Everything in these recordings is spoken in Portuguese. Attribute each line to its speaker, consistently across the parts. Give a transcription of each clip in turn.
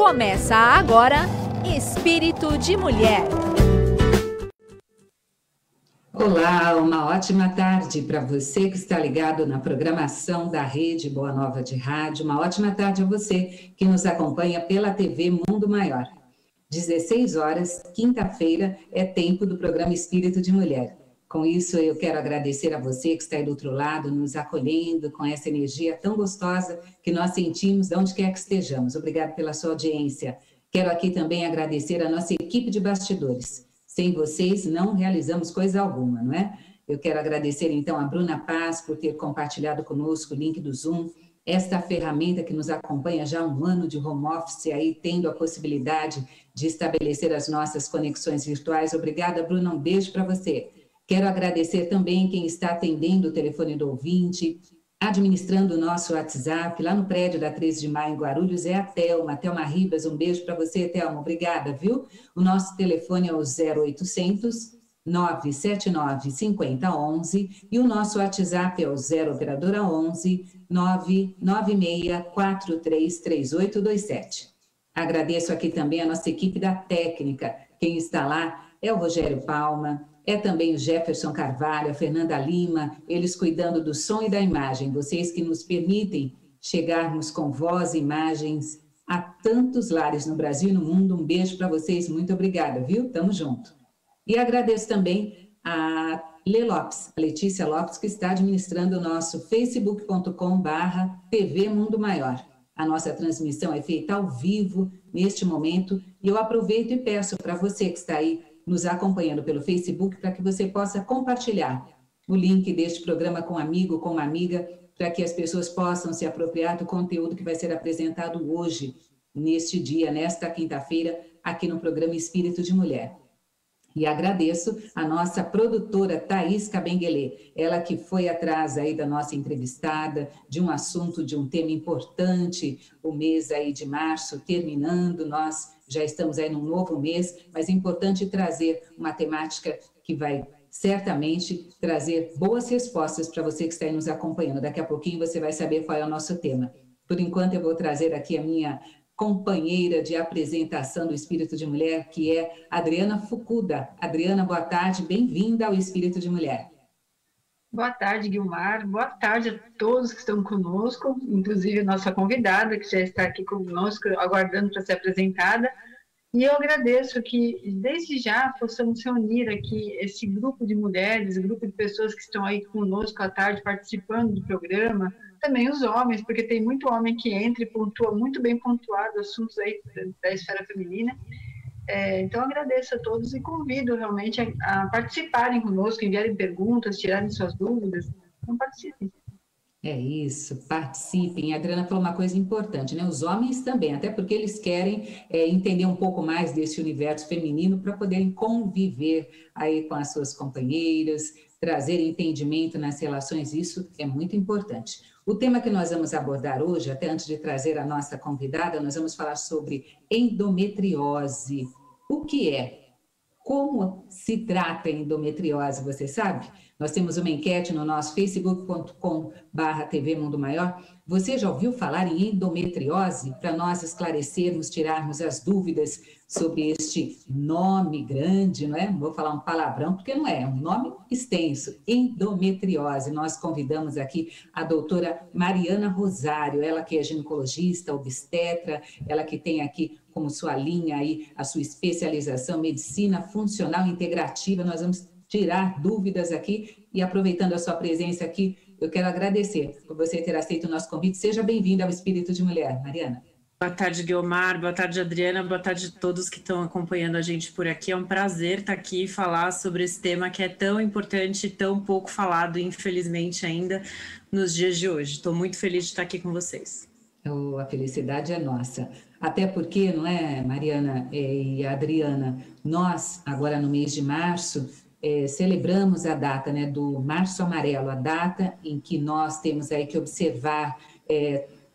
Speaker 1: Começa agora Espírito de Mulher.
Speaker 2: Olá, uma ótima tarde para você que está ligado na programação da Rede Boa Nova de Rádio. Uma ótima tarde a você que nos acompanha pela TV Mundo Maior. 16 horas, quinta-feira, é tempo do programa Espírito de Mulher. Com isso, eu quero agradecer a você que está aí do outro lado, nos acolhendo com essa energia tão gostosa que nós sentimos de onde quer que estejamos. Obrigado pela sua audiência. Quero aqui também agradecer a nossa equipe de bastidores. Sem vocês, não realizamos coisa alguma, não é? Eu quero agradecer, então, a Bruna Paz por ter compartilhado conosco o link do Zoom, esta ferramenta que nos acompanha já há um ano de home office, aí tendo a possibilidade de estabelecer as nossas conexões virtuais. Obrigada, Bruna, um beijo para você. Quero agradecer também quem está atendendo o telefone do ouvinte, administrando o nosso WhatsApp, lá no prédio da 13 de Maio, em Guarulhos, é a Thelma Ribas. Um beijo para você, Thelma. Obrigada, viu? O nosso telefone é o 0800 979 5011 e o nosso WhatsApp é o 0 operadora 11 996 433827. Agradeço aqui também a nossa equipe da técnica. Quem está lá é o Rogério Palma, é também o Jefferson Carvalho, a Fernanda Lima, eles cuidando do som e da imagem. Vocês que nos permitem chegarmos com voz e imagens a tantos lares no Brasil e no mundo. Um beijo para vocês, muito obrigada, viu? Tamo junto. E agradeço também a Letícia Lopes, que está administrando o nosso facebook.com/TV Mundo Maior. A nossa transmissão é feita ao vivo, neste momento, e eu aproveito e peço para você que está aí nos acompanhando pelo Facebook, para que você possa compartilhar o link deste programa com um amigo, com uma amiga, para que as pessoas possam se apropriar do conteúdo que vai ser apresentado hoje, neste dia, nesta quinta-feira, aqui no programa Espírito de Mulher. E agradeço a nossa produtora Thaís Cabenguelê, ela que foi atrás aí da nossa entrevistada, de um assunto, de um tema importante, o mês aí de março terminando, nós já estamos aí num novo mês, mas é importante trazer uma temática que vai certamente trazer boas respostas para você que está aí nos acompanhando. Daqui a pouquinho você vai saber qual é o nosso tema. Por enquanto eu vou trazer aqui a minha companheira de apresentação do Espírito de Mulher, que é Adriana Fukuda. Adriana, boa tarde, bem-vinda ao Espírito de Mulher.
Speaker 3: Boa tarde, Guilmar. Boa tarde a todos que estão conosco, inclusive a nossa convidada, que já está aqui conosco, aguardando para ser apresentada. E eu agradeço que, desde já, possamos reunir aqui esse grupo de mulheres, grupo de pessoas que estão aí conosco à tarde, participando do programa, também os homens, porque tem muito homem que entra e pontua muito bem pontuado assuntos aí da esfera feminina. Então, agradeço a todos e convido realmente a participarem conosco, enviarem perguntas, tirarem suas dúvidas. Então, participem.
Speaker 2: É isso, participem. A Adriana falou uma coisa importante, né? Os homens também, até porque eles querem entender um pouco mais desse universo feminino para poderem conviver aí com as suas companheiras, trazer entendimento nas relações, isso é muito importante. O tema que nós vamos abordar hoje, até antes de trazer a nossa convidada, nós vamos falar sobre endometriose. O que é? Como se trata a endometriose, você sabe? Nós temos uma enquete no nosso facebook.com/TV Mundo Maior. Você já ouviu falar em endometriose? Para nós esclarecermos, tirarmos as dúvidas sobre este nome grande, não é? Não vou falar um palavrão, porque não é, um nome extenso, endometriose. Nós convidamos aqui a doutora Mariana Rosário, ela que é ginecologista, obstetra, ela que tem aqui como sua linha aí a sua especialização, medicina funcional integrativa. Nós vamos tirar dúvidas aqui e aproveitando a sua presença aqui, eu quero agradecer por você ter aceito o nosso convite. Seja bem-vinda ao Espírito de Mulher, Mariana.
Speaker 4: Boa tarde, Guilmar. Boa tarde, Adriana. Boa tarde a todos que estão acompanhando a gente por aqui. É um prazer estar aqui e falar sobre esse tema que é tão importante e tão pouco falado, infelizmente, ainda nos dias de hoje. Estou muito feliz de estar aqui com vocês.
Speaker 2: A felicidade é nossa. Até porque, não é, Mariana e Adriana, nós, agora no mês de março, celebramos a data, né, do Março Amarelo, a data em que nós temos aí que observar,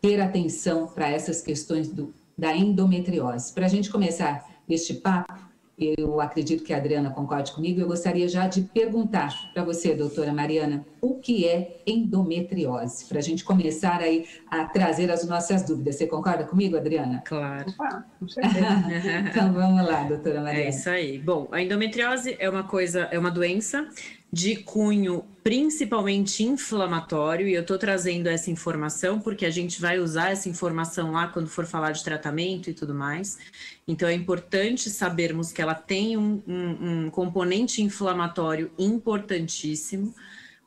Speaker 2: ter atenção para essas questões da endometriose. Para a gente começar este papo, eu acredito que a Adriana concorde comigo, eu gostaria já de perguntar para você, doutora Mariana, o que é endometriose? Para a gente começar aí a trazer as nossas dúvidas. Você concorda comigo, Adriana?
Speaker 4: Claro.
Speaker 3: Opa, com certeza.
Speaker 2: Então vamos lá, doutora Mariana.
Speaker 4: É isso aí. Bom, a endometriose é uma doença de cunho principalmente inflamatório, e eu estou trazendo essa informação porque a gente vai usar essa informação lá quando for falar de tratamento e tudo mais. Então é importante sabermos que ela tem um componente inflamatório importantíssimo,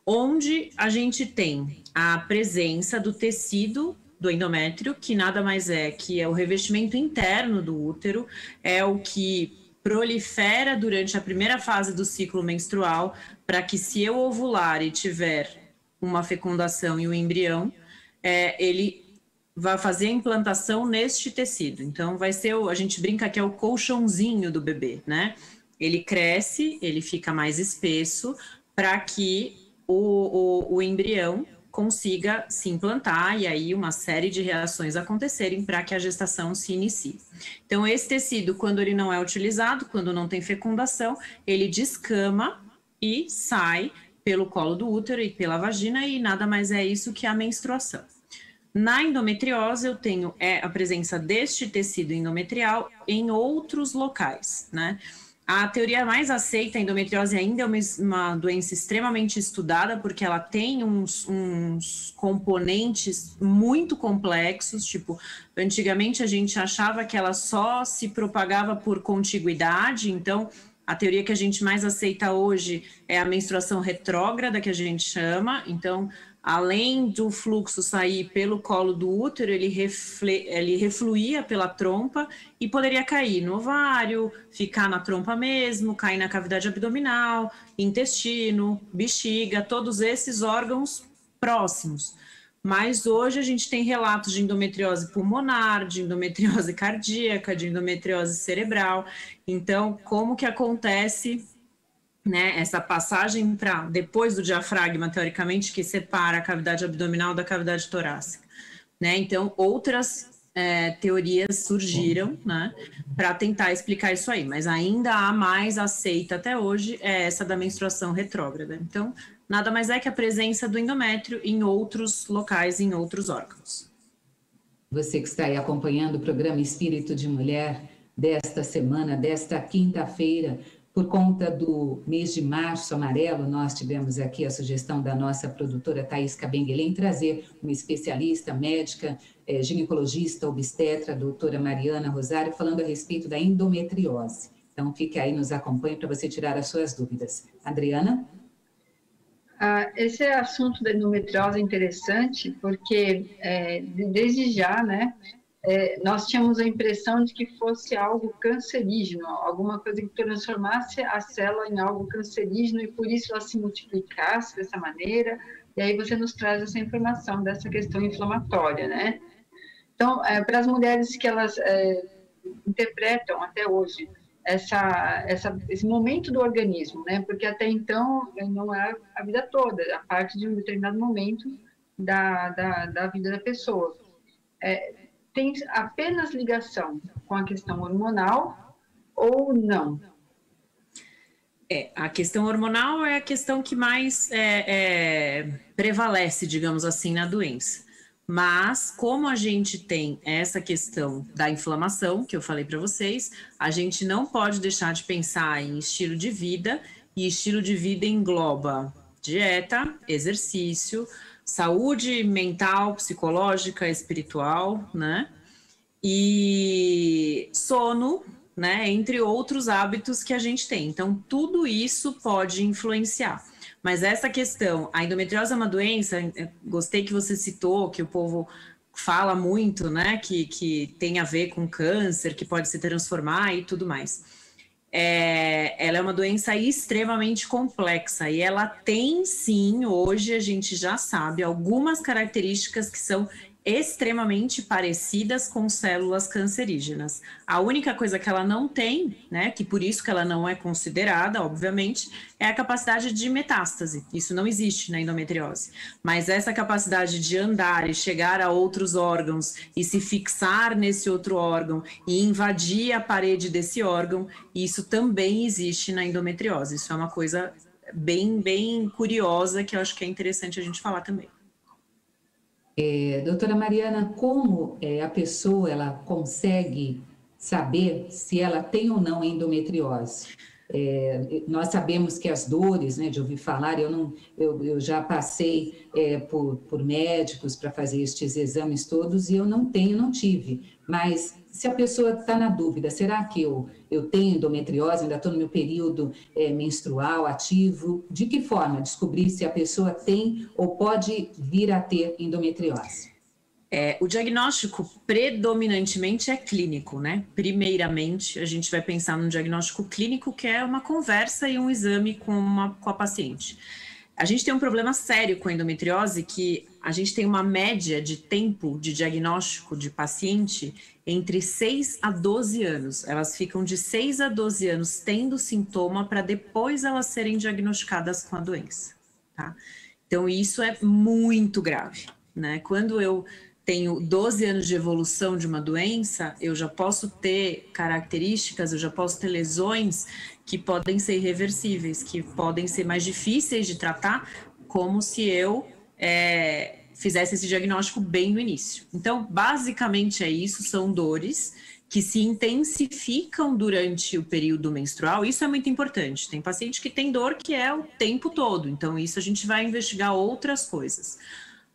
Speaker 4: onde a gente tem a presença do tecido do endométrio, que nada mais é que é o revestimento interno do útero, é o que prolifera durante a primeira fase do ciclo menstrual, para que se eu ovular e tiver uma fecundação e um embrião, ele vai fazer a implantação neste tecido. Então vai ser, a gente brinca que é o colchãozinho do bebê, né? Ele cresce, ele fica mais espesso, para que o embrião consiga se implantar e aí uma série de reações acontecerem para que a gestação se inicie. Então, esse tecido, quando ele não é utilizado, quando não tem fecundação, ele descama e sai pelo colo do útero e pela vagina, e nada mais é isso que a menstruação. Na endometriose, eu tenho a presença deste tecido endometrial em outros locais, né? A teoria mais aceita, a endometriose ainda é uma doença extremamente estudada, porque ela tem uns componentes muito complexos, tipo, antigamente a gente achava que ela só se propagava por contiguidade, então a teoria que a gente mais aceita hoje é a menstruação retrógrada, que a gente chama. Então, além do fluxo sair pelo colo do útero, ele refluía pela trompa e poderia cair no ovário, ficar na trompa mesmo, cair na cavidade abdominal, intestino, bexiga, todos esses órgãos próximos. Mas hoje a gente tem relatos de endometriose pulmonar, de endometriose cardíaca, de endometriose cerebral. Então, como que acontece, né, essa passagem para depois do diafragma, teoricamente, que separa a cavidade abdominal da cavidade torácica, né? Então, outras teorias surgiram, né, para tentar explicar isso aí, mas ainda a mais aceita até hoje é essa da menstruação retrógrada. Então, nada mais é que a presença do endométrio em outros locais, em outros órgãos.
Speaker 2: Você que está aí acompanhando o programa Espírito de Mulher desta semana, desta quinta-feira, por conta do mês de março amarelo, nós tivemos aqui a sugestão da nossa produtora Thaís Cabenguelen trazer uma especialista, médica, ginecologista, obstetra, a doutora Mariana Rosário, falando a respeito da endometriose. Então, fique aí, nos acompanhe para você tirar as suas dúvidas. Adriana?
Speaker 3: Esse assunto da endometriose é interessante porque, desde já, né, nós tínhamos a impressão de que fosse algo cancerígeno, alguma coisa que transformasse a célula em algo cancerígeno e por isso ela se multiplicasse dessa maneira, e aí você nos traz essa informação dessa questão inflamatória, né? Então, para as mulheres que elas interpretam até hoje esse momento do organismo, né? Porque até então não é a vida toda, a parte de um determinado momento da vida da pessoa. Tem apenas ligação com a questão hormonal ou não?
Speaker 4: A questão hormonal é a questão que mais prevalece, digamos assim, na doença. Mas, como a gente tem essa questão da inflamação, que eu falei para vocês, a gente não pode deixar de pensar em estilo de vida, e estilo de vida engloba dieta, exercício, saúde mental, psicológica, espiritual, né? E sono, né? Entre outros hábitos que a gente tem. Então, tudo isso pode influenciar. Mas essa questão, a endometriose é uma doença, gostei que você citou, que o povo fala muito, né? Que tem a ver com câncer, que pode se transformar e tudo mais. Ela é uma doença extremamente complexa e ela tem, sim, hoje a gente já sabe, algumas características que são extremamente parecidas com células cancerígenas. A única coisa que ela não tem, né, que por isso que ela não é considerada, obviamente, é a capacidade de metástase. Isso não existe na endometriose. Mas essa capacidade de andar e chegar a outros órgãos e se fixar nesse outro órgão e invadir a parede desse órgão, isso também existe na endometriose. Isso é uma coisa bem curiosa que eu acho que é interessante a gente falar também.
Speaker 2: Doutora Mariana, como a pessoa ela consegue saber se ela tem ou não endometriose? Nós sabemos que as dores, né, de ouvir falar, eu já passei por médicos para fazer estes exames todos e eu não tive. Mas se a pessoa está na dúvida, será que eu tenho endometriose, ainda estou no meu período menstrual ativo? De que forma descobrir se a pessoa tem ou pode vir a ter endometriose?
Speaker 4: O diagnóstico predominantemente é clínico, né? Primeiramente, a gente vai pensar num diagnóstico clínico, que é uma conversa e um exame com a paciente. A gente tem um problema sério com a endometriose, que a gente tem uma média de tempo de diagnóstico de paciente entre 6 a 12 anos. Elas ficam de 6 a 12 anos tendo sintoma para depois elas serem diagnosticadas com a doença, tá? Então, isso é muito grave, né? Quando eu tenho 12 anos de evolução de uma doença, eu já posso ter características, eu já posso ter lesões que podem ser irreversíveis, que podem ser mais difíceis de tratar, como se eu fizesse esse diagnóstico bem no início. Então, basicamente é isso, são dores que se intensificam durante o período menstrual. Isso é muito importante. Tem paciente que tem dor que é o tempo todo, então isso a gente vai investigar outras coisas.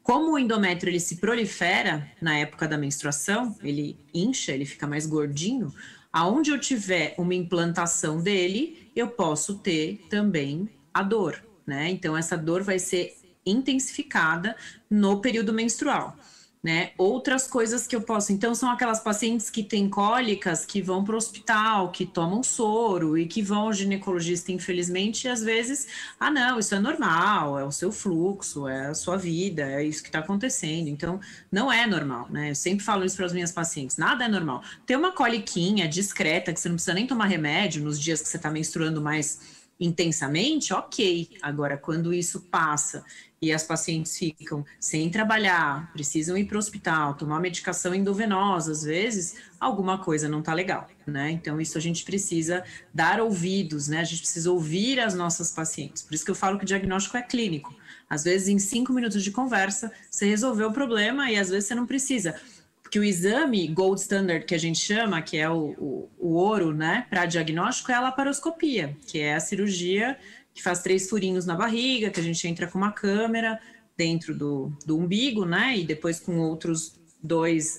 Speaker 4: Como o endométrio ele se prolifera na época da menstruação, ele incha, ele fica mais gordinho, aonde eu tiver uma implantação dele, eu posso ter também a dor, né? Então, essa dor vai ser intensificada no período menstrual, né? Outras coisas que eu posso... Então, são aquelas pacientes que têm cólicas, que vão para o hospital, que tomam soro e que vão ao ginecologista, infelizmente, e às vezes, não, isso é normal, é o seu fluxo, é a sua vida, é isso que está acontecendo. Então, não é normal, né? Eu sempre falo isso para as minhas pacientes, nada é normal. Ter uma coliquinha discreta, que você não precisa nem tomar remédio nos dias que você está menstruando mais intensamente, ok. Agora, quando isso passa e as pacientes ficam sem trabalhar, precisam ir para o hospital, tomar medicação endovenosa, às vezes, alguma coisa não está legal, né? Então, isso a gente precisa dar ouvidos, né? A gente precisa ouvir as nossas pacientes. Por isso que eu falo que o diagnóstico é clínico. Às vezes, em 5 minutos de conversa, você resolveu o problema e às vezes você não precisa. Porque o exame gold standard, que a gente chama, que é o ouro, né, para diagnóstico, é a laparoscopia, que é a cirurgia que faz 3 furinhos na barriga, que a gente entra com uma câmera dentro do umbigo, né, e depois com outros 2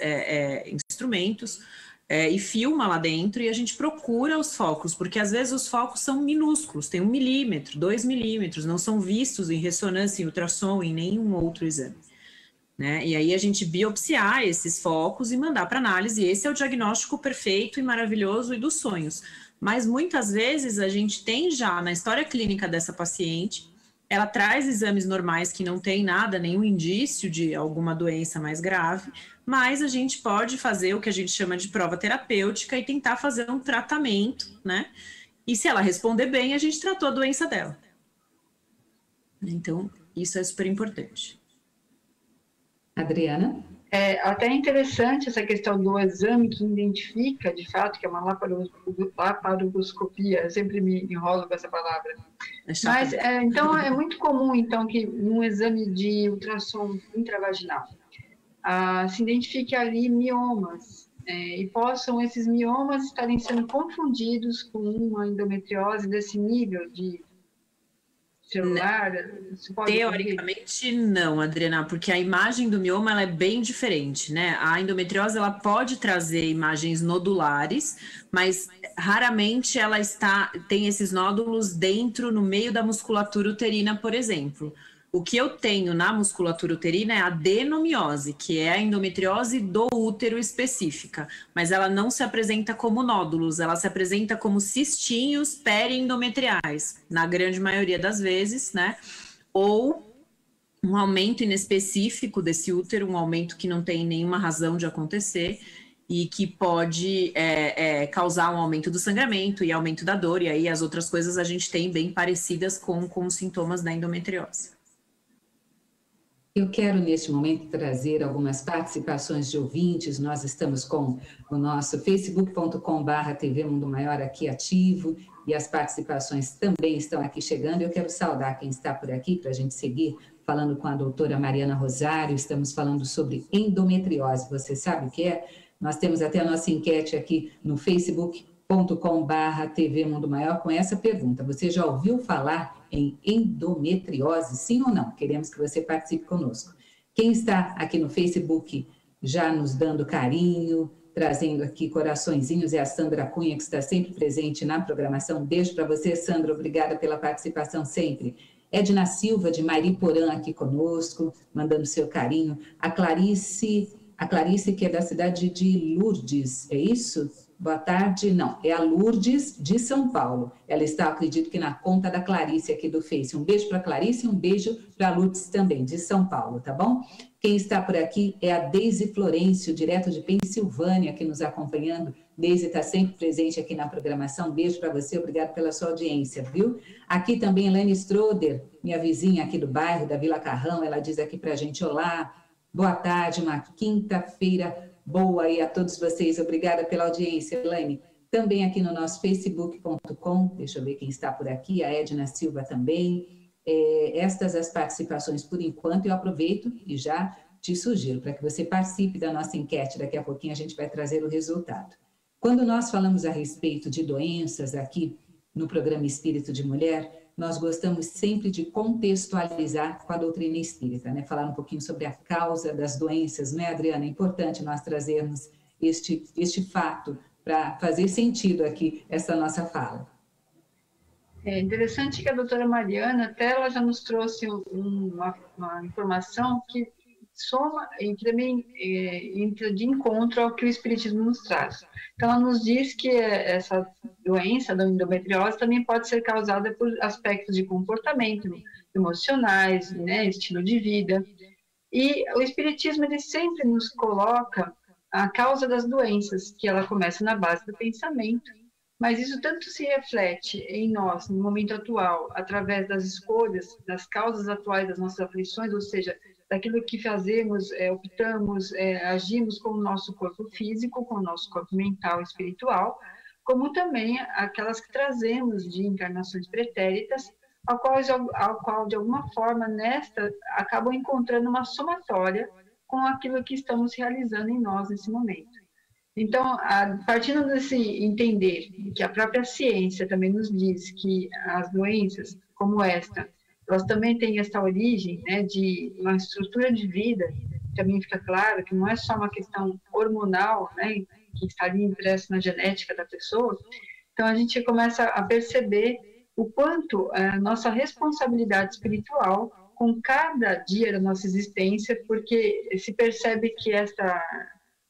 Speaker 4: instrumentos, e filma lá dentro, e a gente procura os focos, porque às vezes os focos são minúsculos, tem 1 milímetro, 2 milímetros, não são vistos em ressonância, em ultrassom, em nenhum outro exame. Né? E aí a gente biopsiar esses focos e mandar para análise. Esse é o diagnóstico perfeito e maravilhoso e dos sonhos. Mas muitas vezes a gente tem já na história clínica dessa paciente, ela traz exames normais que não tem nada, nenhum indício de alguma doença mais grave, mas a gente pode fazer o que a gente chama de prova terapêutica e tentar fazer um tratamento, né? E se ela responder bem, a gente tratou a doença dela. Então, isso é super importante.
Speaker 2: Adriana?
Speaker 3: Até interessante essa questão do exame que identifica, de fato, que é uma laparoscopia, eu sempre me enrolo com essa palavra. Mas, então, é muito comum, então, que num exame de ultrassom intravaginal se identifique ali miomas, e possam esses miomas estarem sendo confundidos com uma endometriose desse nível de celular?
Speaker 4: Teoricamente não, Adriana, porque a imagem do mioma ela é bem diferente, né? A endometriose ela pode trazer imagens nodulares, mas raramente ela tem esses nódulos dentro, no meio da musculatura uterina, por exemplo. O que eu tenho na musculatura uterina é a adenomiose, que é a endometriose do útero específica, mas ela não se apresenta como nódulos, ela se apresenta como cistinhos periendometriais, na grande maioria das vezes, né? Ou um aumento inespecífico desse útero, um aumento que não tem nenhuma razão de acontecer e que pode causar um aumento do sangramento e aumento da dor, e aí as outras coisas a gente tem bem parecidas com os sintomas da endometriose.
Speaker 2: Eu quero, neste momento, trazer algumas participações de ouvintes. Nós estamos com o nosso facebook.com/TV Mundo Maior aqui ativo, e as participações também estão aqui chegando. Eu quero saudar quem está por aqui para a gente seguir falando com a doutora Mariana Rosário. Estamos falando sobre endometriose. Você sabe o que é? Nós temos até a nossa enquete aqui no facebook.com/TV Mundo Maior com essa pergunta: você já ouviu falar em endometriose, sim ou não? Queremos que você participe conosco. Quem está aqui no Facebook já nos dando carinho, trazendo aqui coraçõezinhos, é a Sandra Cunha, que está sempre presente na programação. Um beijo para você, Sandra, obrigada pela participação sempre. Edna Silva, de Mariporã, aqui conosco, mandando seu carinho. A Clarice, que é da cidade de Lourdes, é isso? Boa tarde, não, é a Lourdes de São Paulo. Ela está, acredito que na conta da Clarice aqui do Face. Um beijo para a Clarice e um beijo para a Lourdes também, de São Paulo, tá bom? Quem está por aqui é a Deise Florencio, direto de Pensilvânia, aqui nos acompanhando. Deise está sempre presente aqui na programação. Um beijo para você, obrigado pela sua audiência, viu? Aqui também Elaine Stroder, minha vizinha aqui do bairro, da Vila Carrão, ela diz aqui para a gente: olá, boa tarde, uma quinta-feira boa aí a todos vocês. Obrigada pela audiência, Elaine. Também aqui no nosso facebook.com, deixa eu ver quem está por aqui, a Edna Silva também. Estas as participações por enquanto. Eu aproveito e já te sugiro para que você participe da nossa enquete. Daqui a pouquinho a gente vai trazer o resultado. Quando nós falamos a respeito de doenças aqui no programa Espírito de Mulher, nós gostamos sempre de contextualizar com a doutrina espírita, né? Falar um pouquinho sobre a causa das doenças, não é, Adriana? É importante nós trazermos este fato para fazer sentido aqui essa nossa fala.
Speaker 3: É interessante que a doutora Mariana, até ela já nos trouxe uma informação que soma e também entra de encontro ao que o Espiritismo nos traz. Então, ela nos diz que essa doença da endometriose também pode ser causada por aspectos de comportamento, emocionais, né, estilo de vida. E o Espiritismo, ele sempre nos coloca a causa das doenças, que ela começa na base do pensamento, mas isso tanto se reflete em nós, no momento atual, através das escolhas, das causas atuais das nossas aflições, ou seja, daquilo que fazemos, optamos, agimos com o nosso corpo físico, com o nosso corpo mental e espiritual, como também aquelas que trazemos de encarnações pretéritas, ao qual de alguma forma, acabam encontrando uma somatória com aquilo que estamos realizando em nós nesse momento. Então, partindo desse entender que a própria ciência também nos diz que as doenças como esta, elas também têm essa origem, né, de uma estrutura de vida, também fica claro que não é só uma questão hormonal, né, que está ali impresso na genética da pessoa. Então, a gente começa a perceber o quanto a nossa responsabilidade espiritual com cada dia da nossa existência, porque se percebe que essa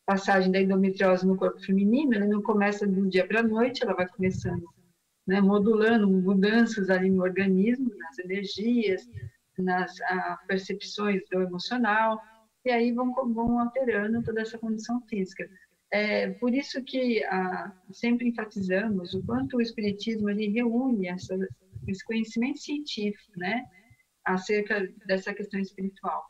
Speaker 3: passagem da endometriose no corpo feminino, ela não começa do dia para a noite, ela vai começando, né, modulando mudanças ali no organismo, nas energias, nas percepções do emocional, e aí vão alterando toda essa condição física. Por isso que sempre enfatizamos o quanto o Espiritismo ele reúne esse conhecimento científico, né, acerca dessa questão espiritual.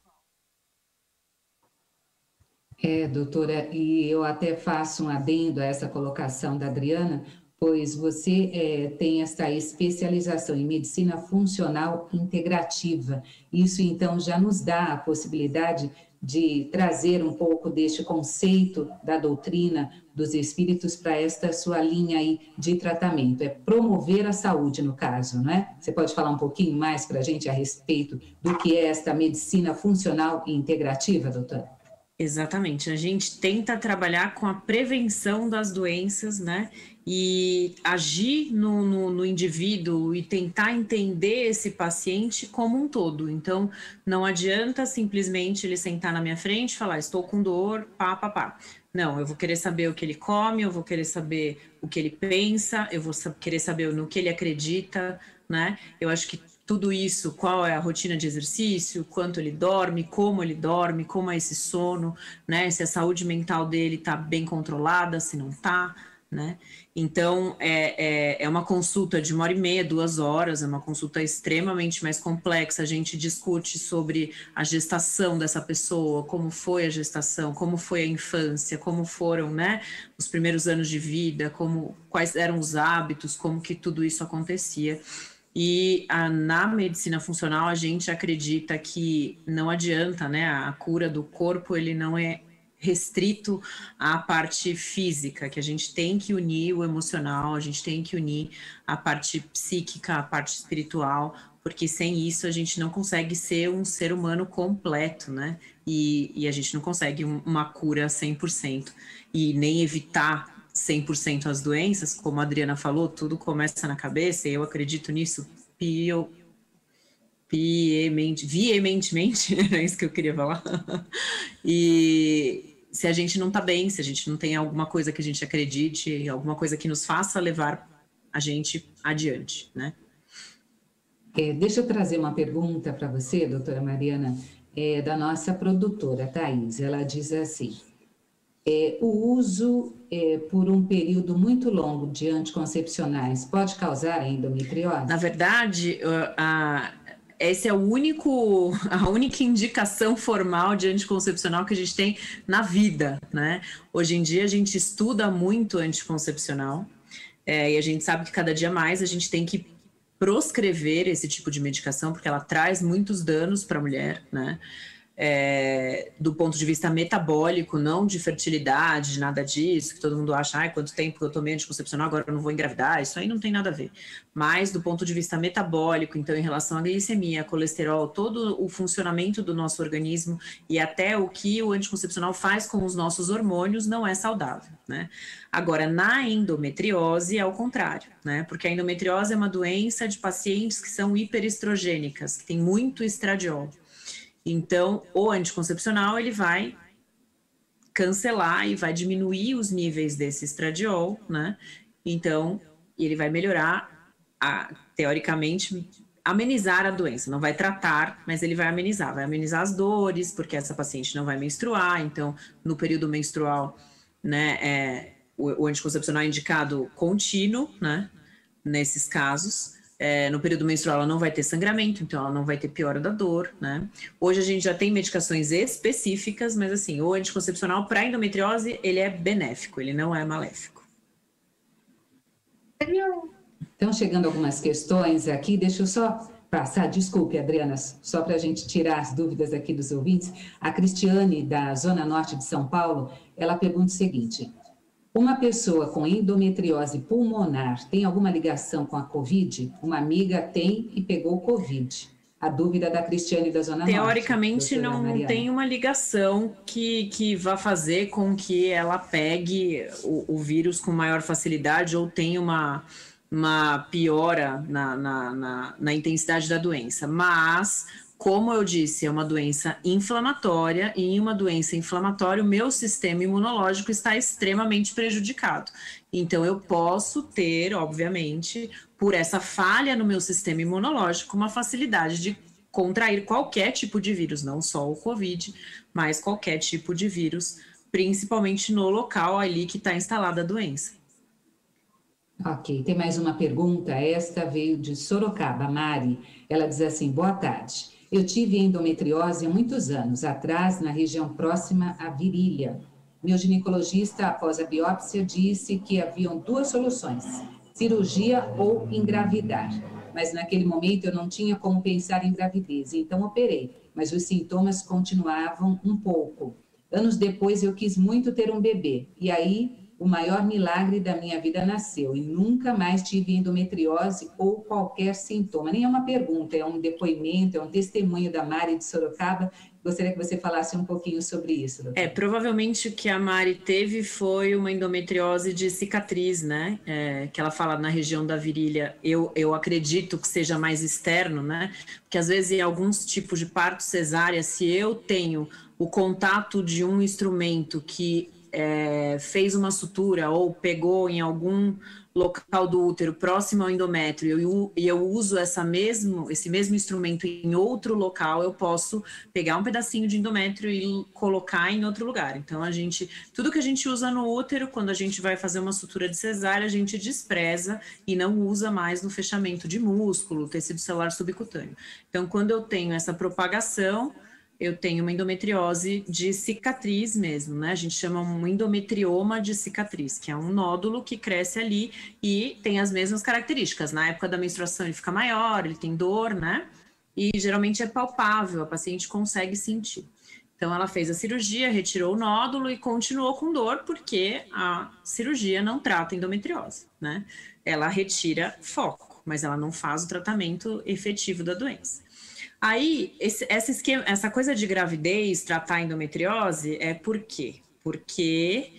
Speaker 2: Doutora, e eu até faço um adendo a essa colocação da Adriana, pois você tem essa especialização em medicina funcional integrativa. Isso, então, já nos dá a possibilidade de trazer um pouco deste conceito da doutrina dos espíritos para esta sua linha aí de tratamento. É promover a saúde, no caso, não é? Você pode falar um pouquinho mais para a gente a respeito do que é esta medicina funcional e integrativa, doutora?
Speaker 4: Exatamente, a gente tenta trabalhar com a prevenção das doenças, né, e agir no indivíduo e tentar entender esse paciente como um todo. Então, não adianta simplesmente ele sentar na minha frente e falar, estou com dor, pá. Não, eu vou querer saber o que ele come, eu vou querer saber o que ele pensa, eu vou querer saber no que ele acredita, né, eu acho que tudo isso, qual é a rotina de exercício, quanto ele dorme, como é esse sono, né? Se a saúde mental dele está bem controlada, se não está, né? Então, é uma consulta de 1h30, 2 horas, é uma consulta extremamente mais complexa. A gente discute sobre a gestação dessa pessoa, como foi a gestação, como foi a infância, como foram, né, os primeiros anos de vida, quais eram os hábitos, como que tudo isso acontecia. E na medicina funcional, a gente acredita que não adianta, né, a cura do corpo, ele não é restrito à parte física, que a gente tem que unir o emocional, a gente tem que unir a parte psíquica, a parte espiritual, porque sem isso a gente não consegue ser um ser humano completo, né? E a gente não consegue uma cura 100%, e nem evitar 100% as doenças, como a Adriana falou, tudo começa na cabeça, e eu acredito nisso veementemente, era isso que eu queria falar. E se a gente não está bem, se a gente não tem alguma coisa que a gente acredite, alguma coisa que nos faça levar a gente adiante, né?
Speaker 2: Deixa eu trazer uma pergunta para você, doutora Mariana, da nossa produtora, Thaís. Ela diz assim, o uso por um período muito longo de anticoncepcionais pode causar endometriose?
Speaker 4: Na verdade, esse é a única indicação formal de anticoncepcional que a gente tem na vida, né? Hoje em dia a gente estuda muito anticoncepcional, e a gente sabe que cada dia mais a gente tem que proscrever esse tipo de medicação, porque ela traz muitos danos para a mulher, né? Do ponto de vista metabólico, não de fertilidade, nada disso, que todo mundo acha, quanto tempo que eu tomei anticoncepcional, agora eu não vou engravidar, isso aí não tem nada a ver. Mas do ponto de vista metabólico, então em relação à glicemia, colesterol, todo o funcionamento do nosso organismo e até o que o anticoncepcional faz com os nossos hormônios não é saudável, né? Agora, na endometriose é o contrário, né? Porque a endometriose é uma doença de pacientes que são hiperestrogênicas, que tem muito estradiol. Então, o anticoncepcional, ele vai cancelar e vai diminuir os níveis desse estradiol, né? Então, ele vai melhorar, teoricamente, amenizar a doença. Não vai tratar, mas ele vai amenizar as dores, porque essa paciente não vai menstruar. Então, no período menstrual, né, o anticoncepcional é indicado contínuo, né? Nesses casos. No período menstrual ela não vai ter sangramento, então ela não vai ter piora da dor, né? Hoje a gente já tem medicações específicas, mas assim, o anticoncepcional para endometriose, ele é benéfico, ele não é maléfico.
Speaker 2: Estão chegando algumas questões aqui, deixa eu só passar, desculpe, Adriana, só para a gente tirar as dúvidas aqui dos ouvintes. A Cristiane, da Zona Norte de São Paulo, ela pergunta o seguinte: uma pessoa com endometriose pulmonar tem alguma ligação com a Covid? Uma amiga tem e pegou Covid. A dúvida da Cristiane da Zona Norte.
Speaker 4: Teoricamente não tem uma ligação que vá fazer com que ela pegue o vírus com maior facilidade ou tenha uma piora na intensidade da doença. Mas, como eu disse, é uma doença inflamatória, e em uma doença inflamatória o meu sistema imunológico está extremamente prejudicado. Então eu posso ter, obviamente, por essa falha no meu sistema imunológico, uma facilidade de contrair qualquer tipo de vírus, não só o Covid, mas qualquer tipo de vírus, principalmente no local ali que está instalada a doença.
Speaker 2: Ok, tem mais uma pergunta. Esta veio de Sorocaba, Mari. Ela diz assim: boa tarde. Eu tive endometriose há muitos anos atrás, na região próxima à virilha. Meu ginecologista, após a biópsia, disse que haviam 2 soluções: cirurgia ou engravidar. Mas naquele momento eu não tinha como pensar em gravidez, então operei, mas os sintomas continuavam um pouco. Anos depois eu quis muito ter um bebê, e aí o maior milagre da minha vida nasceu, e nunca mais tive endometriose ou qualquer sintoma. Nem é uma pergunta, é um depoimento, é um testemunho da Mari de Sorocaba. Gostaria que você falasse um pouquinho sobre isso, doutora.
Speaker 4: Provavelmente o que a Mari teve foi uma endometriose de cicatriz, né? Que ela fala na região da virilha. Eu acredito que seja mais externo, né? Porque às vezes em alguns tipos de parto cesárea, se eu tenho o contato de um instrumento que fez uma sutura ou pegou em algum local do útero próximo ao endométrio e eu uso esse mesmo instrumento em outro local, eu posso pegar um pedacinho de endométrio e colocar em outro lugar. Então, tudo que a gente usa no útero, quando a gente vai fazer uma sutura de cesárea, a gente despreza e não usa mais no fechamento de músculo, tecido celular subcutâneo. Então, quando eu tenho essa propagação, eu tenho uma endometriose de cicatriz mesmo, né? A gente chama um endometrioma de cicatriz, que é um nódulo que cresce ali e tem as mesmas características. Na época da menstruação ele fica maior, ele tem dor, né? E geralmente é palpável, a paciente consegue sentir. Então ela fez a cirurgia, retirou o nódulo e continuou com dor porque a cirurgia não trata endometriose, né? Ela retira foco, mas ela não faz o tratamento efetivo da doença. Aí, essa coisa de gravidez, tratar endometriose, por quê? Porque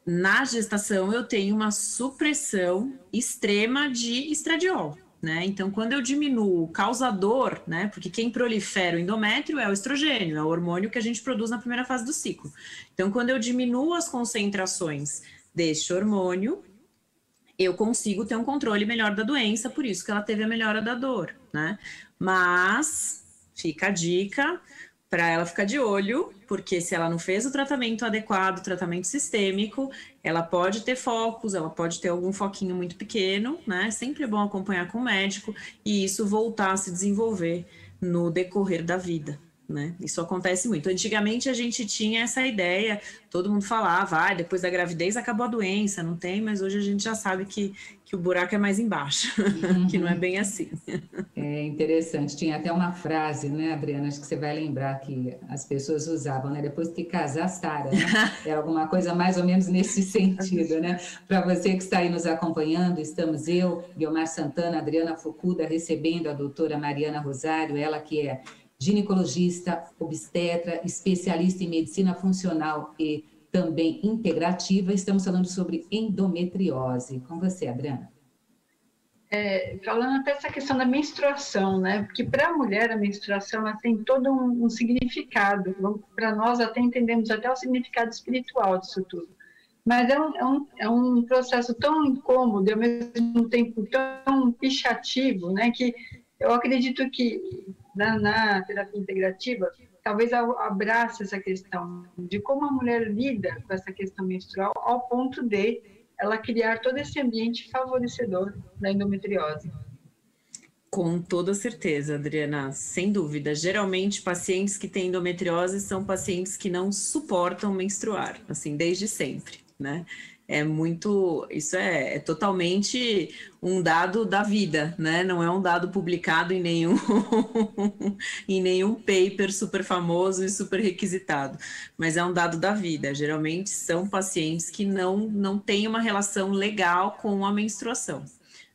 Speaker 4: na gestação eu tenho uma supressão extrema de estradiol, né? Então, quando eu diminuo o causador, né? Porque quem prolifera o endométrio é o estrogênio, é o hormônio que a gente produz na primeira fase do ciclo. Então, quando eu diminuo as concentrações deste hormônio, eu consigo ter um controle melhor da doença, por isso que ela teve a melhora da dor, né? Mas fica a dica para ela ficar de olho, porque se ela não fez o tratamento adequado, o tratamento sistêmico, ela pode ter focos, ela pode ter algum foquinho muito pequeno, né? Sempre é bom acompanhar com o médico e isso voltar a se desenvolver no decorrer da vida, né? Isso acontece muito. Antigamente a gente tinha essa ideia, todo mundo falava, depois da gravidez acabou a doença, não tem, mas hoje a gente já sabe que o buraco é mais embaixo, que não é bem assim.
Speaker 2: É interessante, tinha até uma frase, né, Adriana, acho que você vai lembrar que as pessoas usavam, né, depois que casar, Sara, né? Era alguma coisa mais ou menos nesse sentido, né? Para você que está aí nos acompanhando, estamos eu, Guilmar Santana, Adriana Fukuda, recebendo a doutora Mariana Rosário, ela que é ginecologista, obstetra, especialista em medicina funcional e também integrativa. Estamos falando sobre endometriose. Com você, Adriana.
Speaker 3: Falando até essa questão da menstruação, né? Porque para a mulher a menstruação ela tem todo um significado. Para nós até entendemos até o significado espiritual disso tudo. Mas é um processo tão incômodo e ao mesmo tempo tão pichativo, né? Que eu acredito que na terapia integrativa talvez abrace essa questão de como a mulher lida com essa questão menstrual ao ponto de ela criar todo esse ambiente favorecedor da endometriose.
Speaker 4: Com toda certeza, Adriana, sem dúvida. Geralmente, pacientes que têm endometriose são pacientes que não suportam menstruar, assim, desde sempre, né? Isso é totalmente um dado da vida, né? Não é um dado publicado em nenhum, em nenhum paper super famoso e super requisitado, mas é um dado da vida. Geralmente são pacientes que não têm uma relação legal com a menstruação,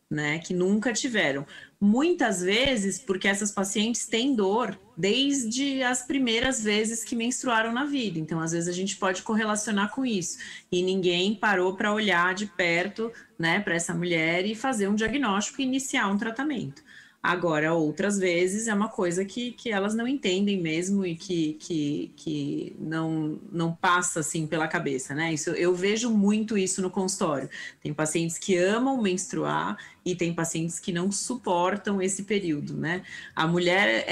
Speaker 4: né? Que nunca tiveram. Muitas vezes porque essas pacientes têm dor desde as primeiras vezes que menstruaram na vida. Então, às vezes, a gente pode correlacionar com isso. E ninguém parou para olhar de perto, né, para essa mulher e fazer um diagnóstico e iniciar um tratamento. Agora, outras vezes, é uma coisa que elas não entendem mesmo e que não passa, assim, pela cabeça, né? Eu vejo muito isso no consultório. Tem pacientes que amam menstruar e tem pacientes que não suportam esse período, né? A mulher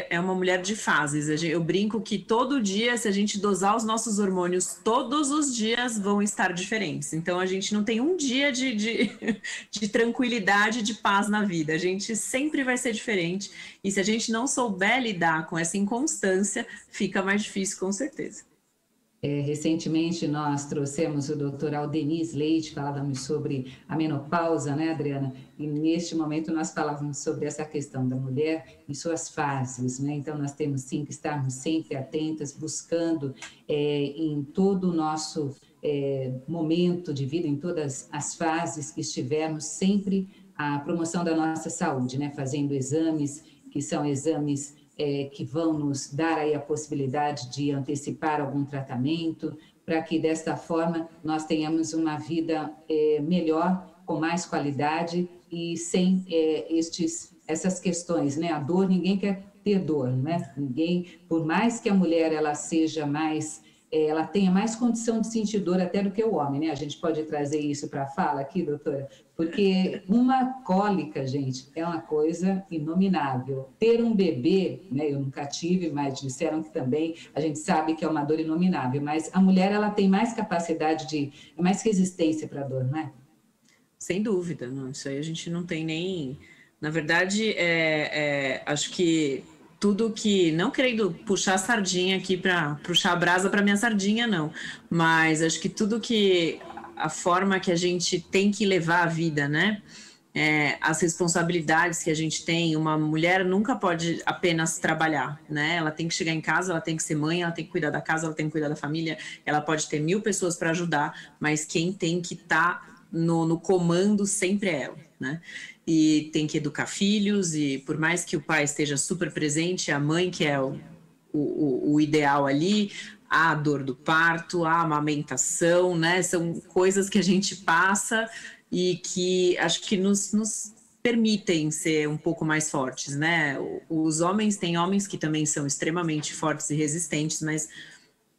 Speaker 4: é uma mulher de fases. Eu brinco que todo dia, se a gente dosar os nossos hormônios, todos os dias vão estar diferentes. Então, a gente não tem um dia de tranquilidade, de paz na vida. A gente sempre vai ser diferente. E se a gente não souber lidar com essa inconstância, fica mais difícil, com certeza.
Speaker 2: Recentemente nós trouxemos o Dr. Aldenis Leite, falávamos sobre a menopausa, né, Adriana? E neste momento nós falávamos sobre essa questão da mulher e suas fases, né? Então nós temos sim que estarmos sempre atentas, buscando em todo o nosso momento de vida, em todas as fases que estivermos, sempre a promoção da nossa saúde, né? Fazendo exames que são exames que vão nos dar aí a possibilidade de antecipar algum tratamento, para que desta forma nós tenhamos uma vida melhor, com mais qualidade e sem essas questões, né? A dor, ninguém quer ter dor, né? Ninguém, por mais que a mulher ela seja mais ela tenha mais condição de sentir dor até do que o homem, né? A gente pode trazer isso para a fala aqui, doutora? Porque uma cólica, gente, é uma coisa inominável. Ter um bebê, né? Eu nunca tive, mas disseram que também a gente sabe que é uma dor inominável. Mas a mulher, ela tem mais capacidade mais resistência para a dor, não é?
Speaker 4: Sem dúvida, não. Isso aí a gente não tem nem... Na verdade, acho que tudo que, não querendo puxar a sardinha aqui para puxar a brasa para minha sardinha, não, mas acho que tudo que, a forma que a gente tem que levar a vida, né, as responsabilidades que a gente tem, uma mulher nunca pode apenas trabalhar, né, ela tem que chegar em casa, ela tem que ser mãe, ela tem que cuidar da casa, ela tem que cuidar da família, ela pode ter 1000 pessoas para ajudar, mas quem tem que estar no comando sempre é ela, né? E tem que educar filhos, e por mais que o pai esteja super presente, a mãe que é o ideal ali, a dor do parto, a amamentação, né? São coisas que a gente passa e que acho que nos permitem ser um pouco mais fortes, né? Os homens, tem homens que também são extremamente fortes e resistentes, mas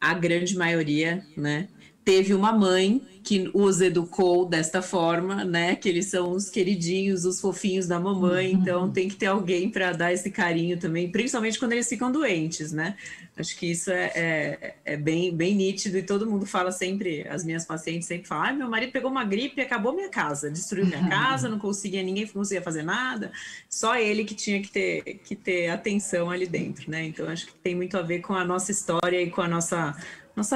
Speaker 4: a grande maioria, né? Teve uma mãe que os educou desta forma, né? Que eles são os queridinhos, os fofinhos da mamãe, então tem que ter alguém para dar esse carinho também, principalmente quando eles ficam doentes, né? Acho que isso é bem, bem nítido e todo mundo fala sempre, as minhas pacientes sempre falam, meu marido pegou uma gripe e acabou minha casa, destruiu minha casa, ninguém conseguia fazer nada, só ele que tinha que ter atenção ali dentro, né? Então acho que tem muito a ver com a nossa história e com a nossa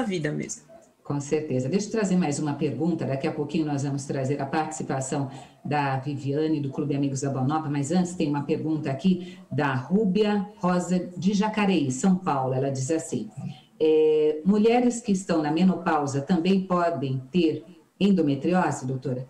Speaker 4: vida mesmo.
Speaker 2: Com certeza. Deixa eu trazer mais uma pergunta. Daqui a pouquinho nós vamos trazer a participação da Viviane, do Clube Amigos da Boa Nova, mas antes tem uma pergunta aqui da Rúbia Rosa de Jacareí, São Paulo. Ela diz assim, mulheres que estão na menopausa também podem ter endometriose, doutora?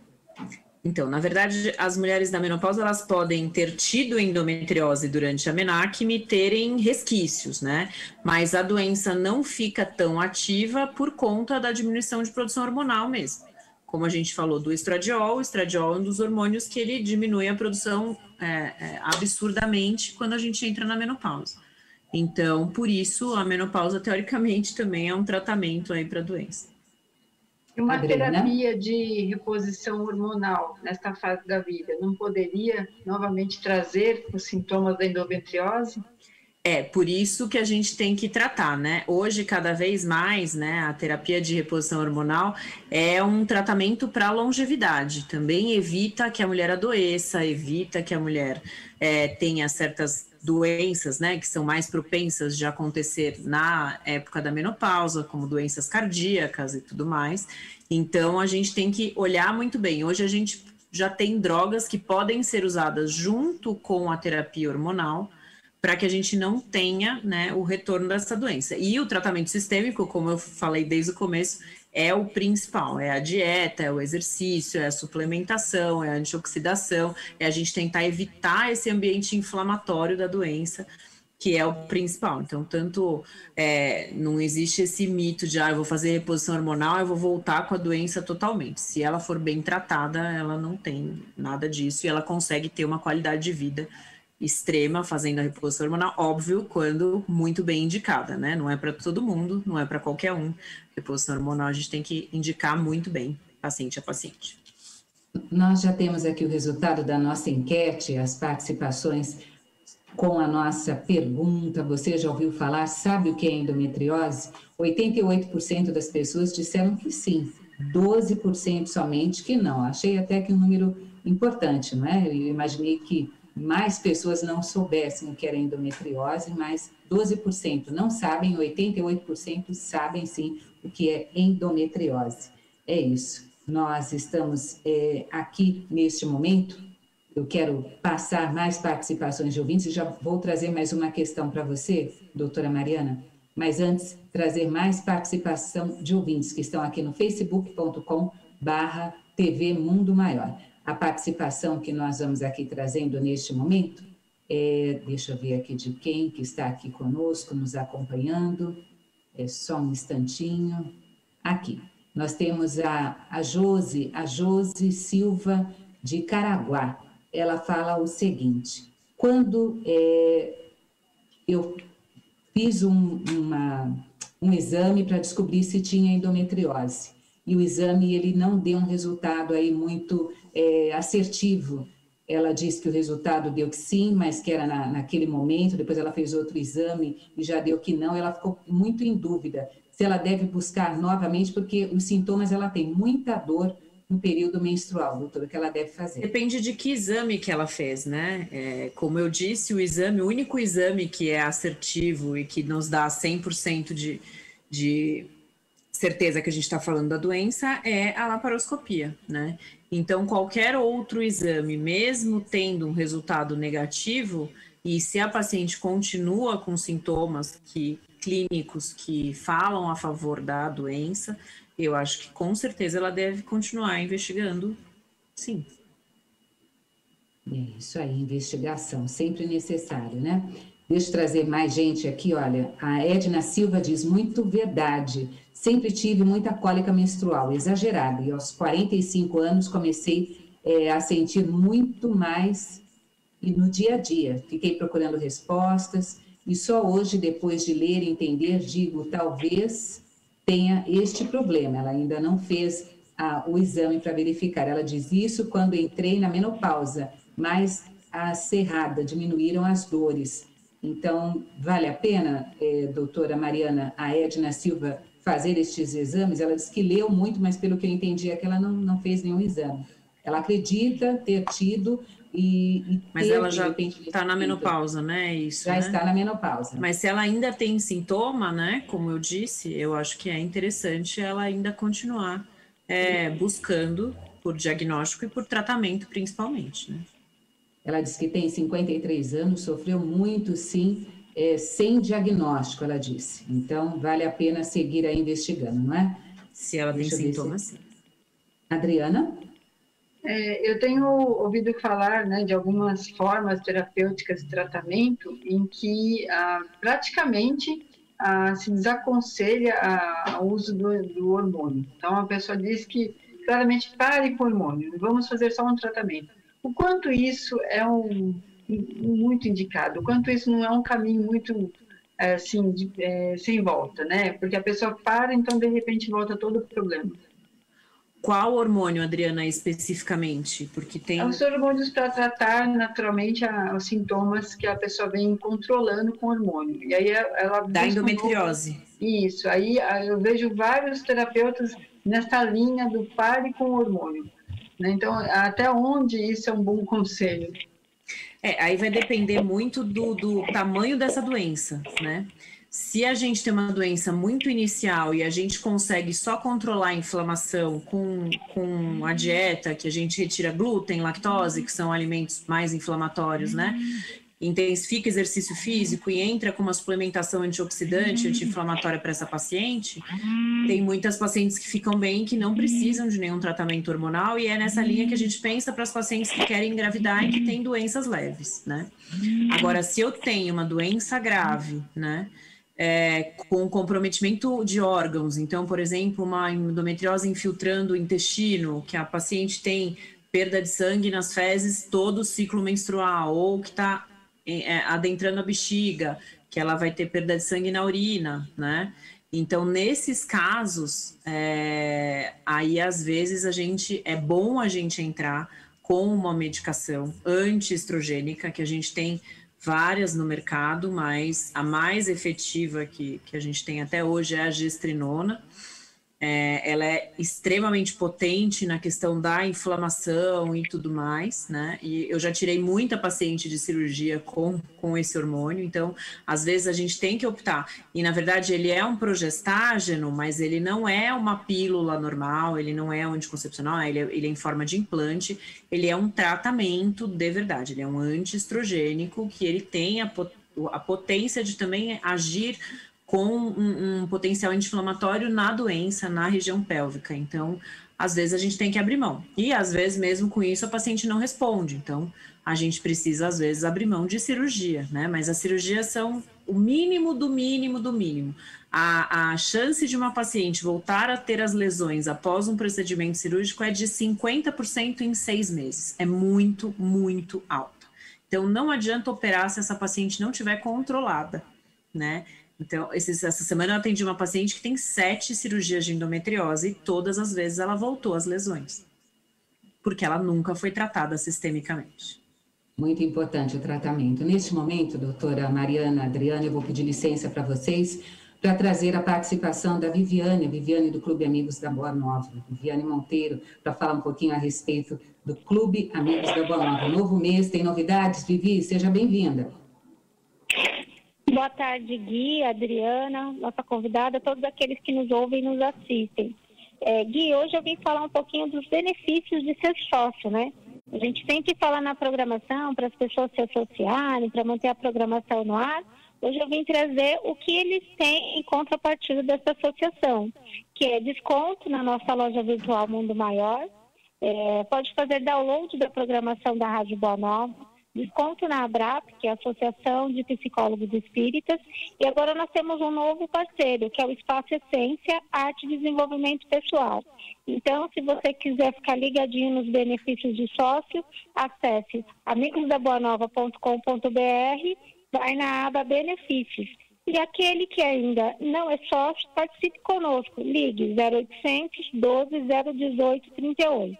Speaker 4: Então, na verdade, as mulheres da menopausa, elas podem ter tido endometriose durante a menarquime e terem resquícios, né? Mas a doença não fica tão ativa por conta da diminuição de produção hormonal mesmo. Como a gente falou do estradiol, o estradiol é um dos hormônios que ele diminui a produção absurdamente quando a gente entra na menopausa. Então, por isso, a menopausa, teoricamente, também é um tratamento aí para a doença.
Speaker 3: E uma terapia de reposição hormonal nesta fase da vida não poderia novamente trazer os sintomas da endometriose?
Speaker 4: Por isso que a gente tem que tratar, né? Hoje, cada vez mais, né, a terapia de reposição hormonal é um tratamento para longevidade. Também evita que a mulher adoeça, evita que a mulher tenha certas doenças, né, que são mais propensas de acontecer na época da menopausa, como doenças cardíacas e tudo mais. Então, a gente tem que olhar muito bem. Hoje, a gente já tem drogas que podem ser usadas junto com a terapia hormonal para que a gente não tenha, né, o retorno dessa doença. E o tratamento sistêmico, como eu falei desde o começo, é o principal, é a dieta, é o exercício, é a suplementação, é a antioxidação, é a gente tentar evitar esse ambiente inflamatório da doença, que é o principal. Então, não existe esse mito de, eu vou fazer reposição hormonal, eu vou voltar com a doença totalmente. Se ela for bem tratada, ela não tem nada disso e ela consegue ter uma qualidade de vida extrema fazendo a reposição hormonal, óbvio, quando muito bem indicada, né? Não é para todo mundo, não é para qualquer um. Reposição hormonal a gente tem que indicar muito bem, paciente a paciente.
Speaker 2: Nós já temos aqui o resultado da nossa enquete, as participações com a nossa pergunta. Você já ouviu falar, sabe o que é endometriose? 88% das pessoas disseram que sim, 12% somente que não. Achei até que um número importante, não é? Eu imaginei que mais pessoas não soubessem o que era endometriose, mas 12% não sabem, 88% sabem sim o que é endometriose. É isso. Nós estamos aqui neste momento. Eu quero passar mais participações de ouvintes e já vou trazer mais uma questão para você, doutora Mariana. Mas antes, trazer mais participação de ouvintes que estão aqui no facebook.com/TV Mundo Maior. A participação que nós vamos aqui trazendo neste momento, deixa eu ver aqui de quem que está aqui conosco, nos acompanhando, só um instantinho, aqui, nós temos a Josi Silva de Caraguá, ela fala o seguinte, quando eu fiz um exame para descobrir se tinha endometriose. E o exame ele não deu um resultado aí muito assertivo. Ela disse que o resultado deu que sim, mas que era naquele momento. Depois ela fez outro exame e já deu que não. Ela ficou muito em dúvida se ela deve buscar novamente, porque os sintomas, ela tem muita dor no período menstrual, doutora, que ela deve fazer.
Speaker 4: Depende de que exame que ela fez, né? Como eu disse, o único exame que é assertivo e que nos dá 100% de certeza que a gente está falando da doença é a laparoscopia, né? Então, qualquer outro exame, mesmo tendo um resultado negativo, e se a paciente continua com sintomas clínicos que falam a favor da doença, eu acho que com certeza ela deve continuar investigando, sim.
Speaker 2: É isso aí, investigação, sempre necessário, né? Deixa eu trazer mais gente aqui, olha, a Edna Silva diz, muito verdade, sempre tive muita cólica menstrual, exagerada, e aos 45 anos comecei a sentir muito mais e no dia a dia. Fiquei procurando respostas e só hoje, depois de ler e entender, digo, talvez tenha este problema. Ela ainda não fez o exame para verificar. Ela diz isso quando entrei na menopausa, mas a serrada diminuíram as dores. Então, vale a pena, doutora Mariana, a Edna Silva, fazer estes exames? Ela disse que leu muito, mas pelo que eu entendi é que ela não fez nenhum exame. Ela acredita ter tido
Speaker 4: mas ela já está na menopausa, né? Isso,
Speaker 2: já, né? Está na menopausa.
Speaker 4: Mas se ela ainda tem sintoma, né? Como eu disse, eu acho que é interessante ela ainda continuar buscando por diagnóstico e por tratamento, principalmente, né?
Speaker 2: Ela diz que tem 53 anos, sofreu muito, sim, sem diagnóstico, ela disse. Então, vale a pena seguir aí investigando, não é?
Speaker 4: Se ela tem sintomas, sim.
Speaker 2: Adriana?
Speaker 3: Eu tenho ouvido falar, né, de algumas formas terapêuticas de tratamento em que praticamente se desaconselha o uso do hormônio. Então, a pessoa diz que claramente pare com o hormônio, vamos fazer só um tratamento. O quanto isso é muito indicado, o quanto isso não é um caminho muito assim, sem volta, né? Porque a pessoa para, então de repente volta todo o problema.
Speaker 4: Qual hormônio, Adriana, especificamente? Porque tem...
Speaker 3: Os hormônios para tratar naturalmente os sintomas que a pessoa vem controlando com hormônio. E aí ela
Speaker 4: da endometriose.
Speaker 3: Isso, aí eu vejo vários terapeutas nessa linha do pare com hormônio. Então, até onde isso é um bom conselho?
Speaker 4: Aí vai depender muito do tamanho dessa doença, né? Se a gente tem uma doença muito inicial e a gente consegue só controlar a inflamação com a dieta, que a gente retira glúten, lactose, que são alimentos mais inflamatórios, né? Intensifica exercício físico e entra com uma suplementação antioxidante, anti-inflamatória para essa paciente, tem muitas pacientes que ficam bem, que não precisam de nenhum tratamento hormonal, e é nessa linha que a gente pensa para as pacientes que querem engravidar e que têm doenças leves, né? Agora, se eu tenho uma doença grave, né, com comprometimento de órgãos, então, por exemplo, uma endometriose infiltrando o intestino, que a paciente tem perda de sangue nas fezes todo o ciclo menstrual, ou que está adentrando a bexiga, que ela vai ter perda de sangue na urina, né? Então, nesses casos, aí às vezes é bom a gente entrar com uma medicação antiestrogênica, que a gente tem várias no mercado, mas a mais efetiva que a gente tem até hoje é a gestrinona. Ela é extremamente potente na questão da inflamação e tudo mais, né? E eu já tirei muita paciente de cirurgia com esse hormônio, então, às vezes a gente tem que optar. E, na verdade, ele é um progestágeno, mas ele não é uma pílula normal, ele não é um anticoncepcional, ele é em forma de implante, ele é um tratamento de verdade, ele é um antiestrogênico que ele tem a potência de também agir com um potencial anti-inflamatório na doença, na região pélvica. Então, às vezes a gente tem que abrir mão. E, às vezes, mesmo com isso, a paciente não responde. Então, a gente precisa, às vezes, abrir mão de cirurgia, né? Mas as cirurgias são o mínimo do mínimo do mínimo. A chance de uma paciente voltar a ter as lesões após um procedimento cirúrgico é de 50% em 6 meses. É muito, muito alta. Então, não adianta operar se essa paciente não estiver controlada, né? Então, essa semana eu atendi uma paciente que tem 7 cirurgias de endometriose e todas as vezes ela voltou às lesões, porque ela nunca foi tratada sistemicamente.
Speaker 2: Muito importante o tratamento. Neste momento, doutora Mariana, Adriana, eu vou pedir licença para vocês para trazer a participação da Viviane do Clube Amigos da Boa Nova, Viviane Monteiro, para falar um pouquinho a respeito do Clube Amigos da Boa Nova. Novo mês, tem novidades? Vivi, seja bem-vinda.
Speaker 5: Boa tarde, Gui, Adriana, nossa convidada, todos aqueles que nos ouvem e nos assistem. Gui, hoje eu vim falar um pouquinho dos benefícios de ser sócio, né? A gente sempre fala na programação para as pessoas se associarem, para manter a programação no ar. Hoje eu vim trazer o que eles têm em contrapartida dessa associação, que é desconto na nossa loja virtual Mundo Maior, pode fazer download da programação da Rádio Boa Nova, desconto na ABRAP, que é a Associação de Psicólogos Espíritas, e agora nós temos um novo parceiro, que é o Espaço Essência, Arte e Desenvolvimento Pessoal. Então, se você quiser ficar ligadinho nos benefícios de sócio, acesse amigosdaboanova.com.br, vai na aba Benefícios. E aquele que ainda não é sócio, participe conosco. Ligue 0800 12 018 38.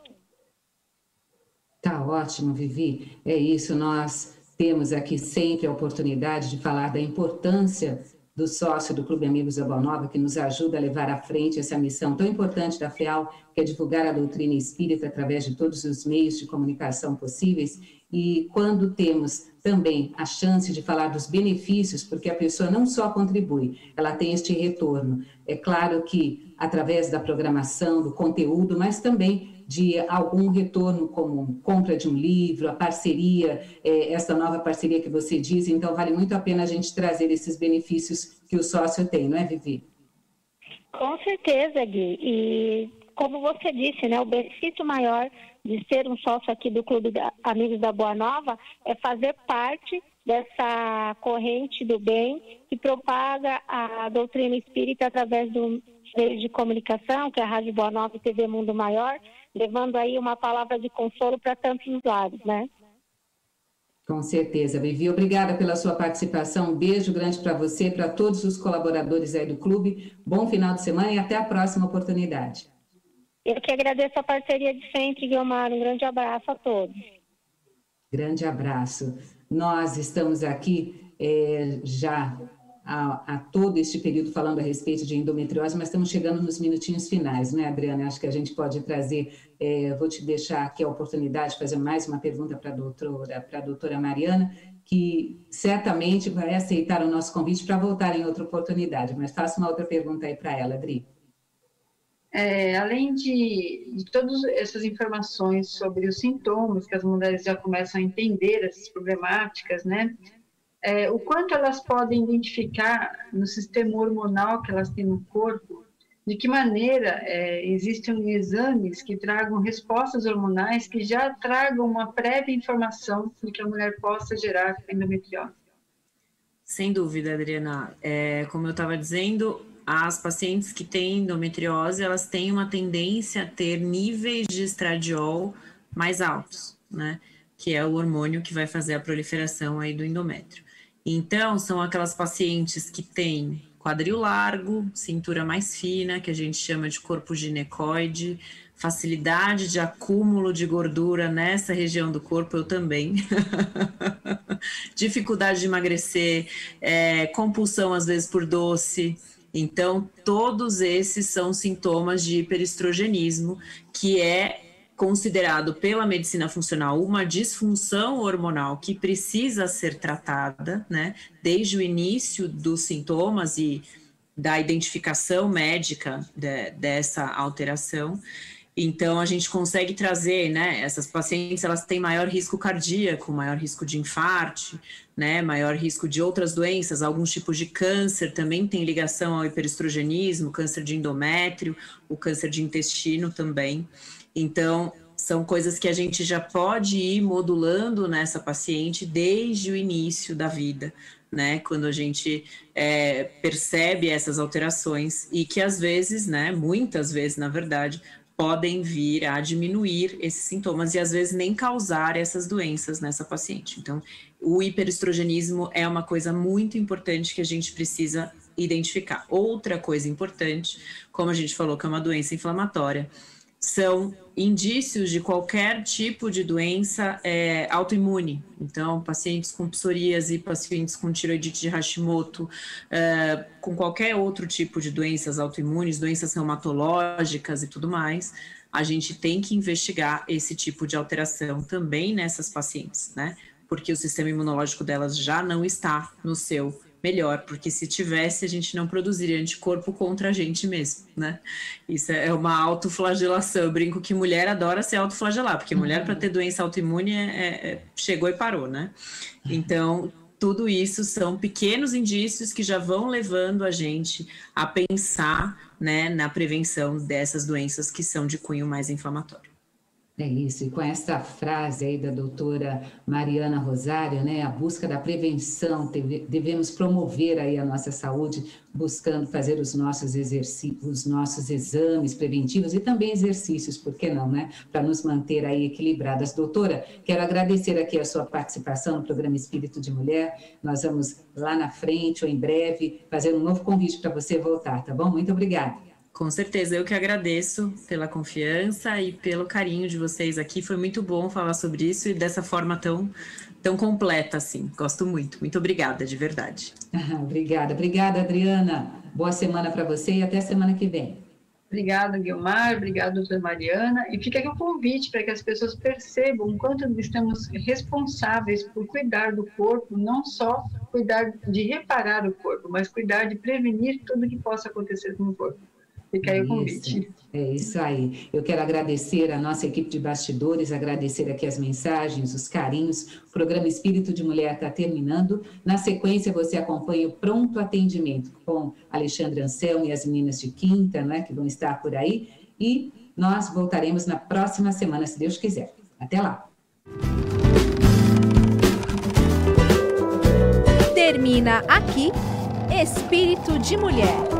Speaker 2: Tá ótimo, Vivi. É isso, nós temos aqui sempre a oportunidade de falar da importância do sócio do Clube Amigos da Boa Nova, que nos ajuda a levar à frente essa missão tão importante da FEAL, que é divulgar a doutrina espírita através de todos os meios de comunicação possíveis. E quando temos também a chance de falar dos benefícios, porque a pessoa não só contribui, ela tem este retorno. É claro que através da programação, do conteúdo, mas também de algum retorno como compra de um livro, a parceria, essa nova parceria que você diz, então vale muito a pena a gente trazer esses benefícios que o sócio tem, não é, Vivi?
Speaker 5: Com certeza, Gui, e como você disse, né, o benefício maior de ser um sócio aqui do Clube Amigos da Boa Nova é fazer parte dessa corrente do bem que propaga a doutrina espírita através dos meios de comunicação, que é a Rádio Boa Nova e TV Mundo Maior, levando aí uma palavra de consolo para tantos lados, né?
Speaker 2: Com certeza, Vivi. Obrigada pela sua participação. Um beijo grande para você, para todos os colaboradores aí do clube. Bom final de semana e até a próxima oportunidade.
Speaker 5: Eu que agradeço a parceria de sempre, Guilmar. Um grande abraço a todos.
Speaker 2: Grande abraço. Nós estamos aqui já a todo este período falando a respeito de endometriose, mas estamos chegando nos minutinhos finais, né, Adriana? Acho que a gente pode trazer, vou te deixar aqui a oportunidade de fazer mais uma pergunta para a doutora Mariana, que certamente vai aceitar o nosso convite para voltar em outra oportunidade, mas faça uma outra pergunta aí para ela, Adri.
Speaker 3: Além de todas essas informações sobre os sintomas, que as mulheres já começam a entender essas problemáticas, né? O quanto elas podem identificar no sistema hormonal que elas têm no corpo, de que maneira existem exames que tragam respostas hormonais que já tragam uma prévia informação de que a mulher possa gerar endometriose.
Speaker 4: Sem dúvida, Adriana. Como eu estava dizendo, as pacientes que têm endometriose, elas têm uma tendência a ter níveis de estradiol mais altos, né? Que é o hormônio que vai fazer a proliferação aí do endométrio. Então, são aquelas pacientes que têm quadril largo, cintura mais fina, que a gente chama de corpo ginecoide, facilidade de acúmulo de gordura nessa região do corpo, eu também. Dificuldade de emagrecer, compulsão às vezes por doce. Então, todos esses são sintomas de hiperestrogenismo, que é considerado pela medicina funcional uma disfunção hormonal que precisa ser tratada, né, desde o início dos sintomas e da identificação médica dessa alteração. Então, a gente consegue trazer, né, essas pacientes, elas têm maior risco cardíaco, maior risco de infarto, né, maior risco de outras doenças, alguns tipos de câncer também tem ligação ao hiperestrogenismo, câncer de endométrio, o câncer de intestino também. Então, são coisas que a gente já pode ir modulando nessa paciente desde o início da vida, né? Quando a gente percebe essas alterações e que às vezes, né, muitas vezes, na verdade, podem vir a diminuir esses sintomas e às vezes nem causar essas doenças nessa paciente. Então, o hiperestrogenismo é uma coisa muito importante que a gente precisa identificar. Outra coisa importante, como a gente falou que é uma doença inflamatória, são indícios de qualquer tipo de doença autoimune. Então, pacientes com psoríase, pacientes com tiroidite de Hashimoto, com qualquer outro tipo de doenças autoimunes, doenças reumatológicas e tudo mais, a gente tem que investigar esse tipo de alteração também nessas pacientes, né? Porque o sistema imunológico delas já não está no seu melhor, porque se tivesse, a gente não produziria anticorpo contra a gente mesmo, né? Isso é uma autoflagelação. Eu brinco que mulher adora se autoflagelar, porque mulher, para ter doença autoimune, chegou e parou, né? Então, tudo isso são pequenos indícios que já vão levando a gente a pensar, né, na prevenção dessas doenças que são de cunho mais inflamatório.
Speaker 2: É isso, e com essa frase aí da doutora Mariana Rosário, né, a busca da prevenção, devemos promover aí a nossa saúde, buscando fazer os nossos exames preventivos e também exercícios, por que não, né, para nos manter aí equilibradas. Doutora, quero agradecer aqui a sua participação no programa Espírito de Mulher, nós vamos lá na frente ou em breve fazer um novo convite para você voltar, tá bom? Muito obrigada.
Speaker 4: Com certeza, eu que agradeço pela confiança e pelo carinho de vocês aqui. Foi muito bom falar sobre isso e dessa forma tão completa assim. Gosto muito. Muito obrigada, de verdade.
Speaker 2: Obrigada, Adriana. Boa semana para você e até semana que vem.
Speaker 3: Obrigada, Guilmar. Obrigada, doutora Mariana. E fica aqui um convite para que as pessoas percebam o quanto estamos responsáveis por cuidar do corpo, não só cuidar de reparar o corpo, mas cuidar de prevenir tudo que possa acontecer com o corpo. Fica aí o convite.
Speaker 2: É isso aí. Eu quero agradecer a nossa equipe de bastidores, agradecer aqui as mensagens, os carinhos. O programa Espírito de Mulher está terminando. Na sequência, você acompanha o Pronto Atendimento com Alexandre Anselmo e as meninas de quinta, né, que vão estar por aí. E nós voltaremos na próxima semana, se Deus quiser. Até lá.
Speaker 1: Termina aqui Espírito de Mulher.